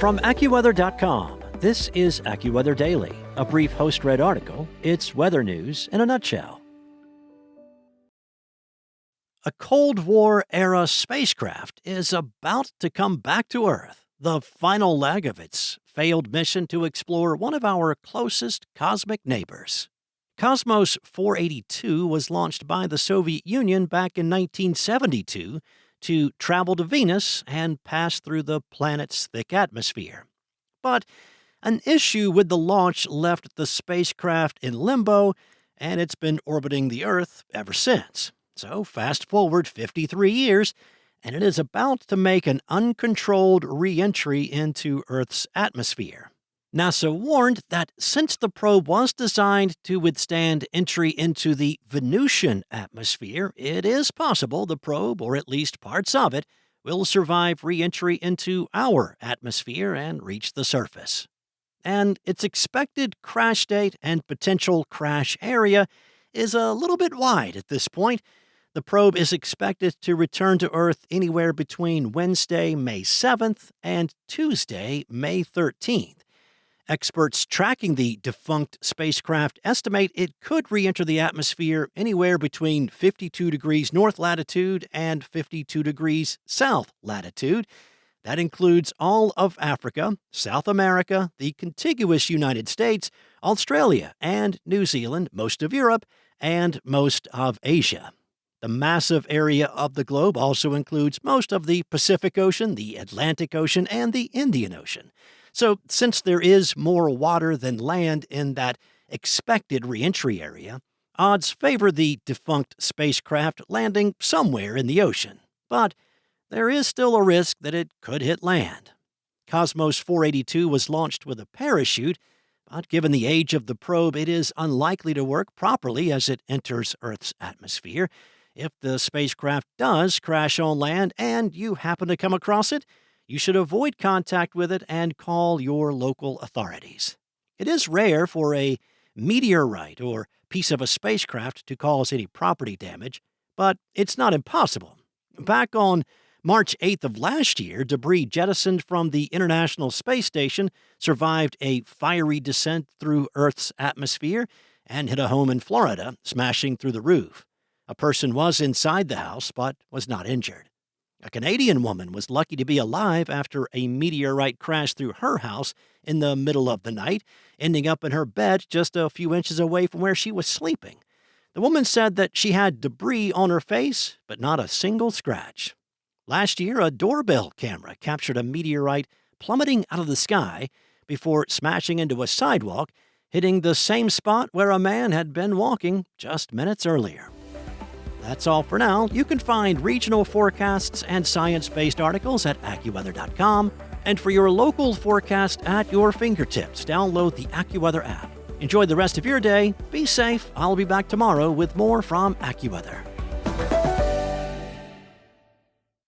From AccuWeather.com, this is AccuWeather Daily, a brief host-read article. It's weather news in a nutshell. A Cold War-era spacecraft is about to come back to Earth, the final leg of its failed mission to explore one of our closest cosmic neighbors. Kosmos 482 was launched by the Soviet Union back in 1972 to travel to Venus and pass through the planet's thick atmosphere. But an issue with the launch left the spacecraft in limbo, and it's been orbiting the Earth ever since. So fast forward 53 years, and it is about to make an uncontrolled re-entry into Earth's atmosphere. NASA warned that since the probe was designed to withstand entry into the Venusian atmosphere, it is possible the probe, or at least parts of it, will survive re-entry into our atmosphere and reach the surface. And its expected crash date and potential crash area is a little bit wide at this point. The probe is expected to return to Earth anywhere between Wednesday, May 7th, and Tuesday, May 13th. Experts tracking the defunct spacecraft estimate it could re-enter the atmosphere anywhere between 52 degrees north latitude and 52 degrees south latitude. That includes all of Africa, South America, the contiguous United States, Australia and New Zealand, most of Europe, and most of Asia. The massive area of the globe also includes most of the Pacific Ocean, the Atlantic Ocean, and the Indian Ocean. So, since there is more water than land in that expected re-entry area, odds favor the defunct spacecraft landing somewhere in the ocean. But there is still a risk that it could hit land. Kosmos 482 was launched with a parachute, but given the age of the probe, it is unlikely to work properly as it enters Earth's atmosphere. If the spacecraft does crash on land and you happen to come across it, you should avoid contact with it and call your local authorities. It is rare for a meteorite or piece of a spacecraft to cause any property damage, but it's not impossible. Back on March 8th of last year, debris jettisoned from the International Space Station survived a fiery descent through Earth's atmosphere and hit a home in Florida, smashing through the roof. A person was inside the house but was not injured. A Canadian woman was lucky to be alive after a meteorite crashed through her house in the middle of the night, ending up in her bed just a few inches away from where she was sleeping. The woman said that she had debris on her face, but not a single scratch. Last year, a doorbell camera captured a meteorite plummeting out of the sky before smashing into a sidewalk, hitting the same spot where a man had been walking just minutes earlier. That's all for now. You can find regional forecasts and science-based articles at AccuWeather.com. And for your local forecast at your fingertips, download the AccuWeather app. Enjoy the rest of your day. Be safe. I'll be back tomorrow with more from AccuWeather.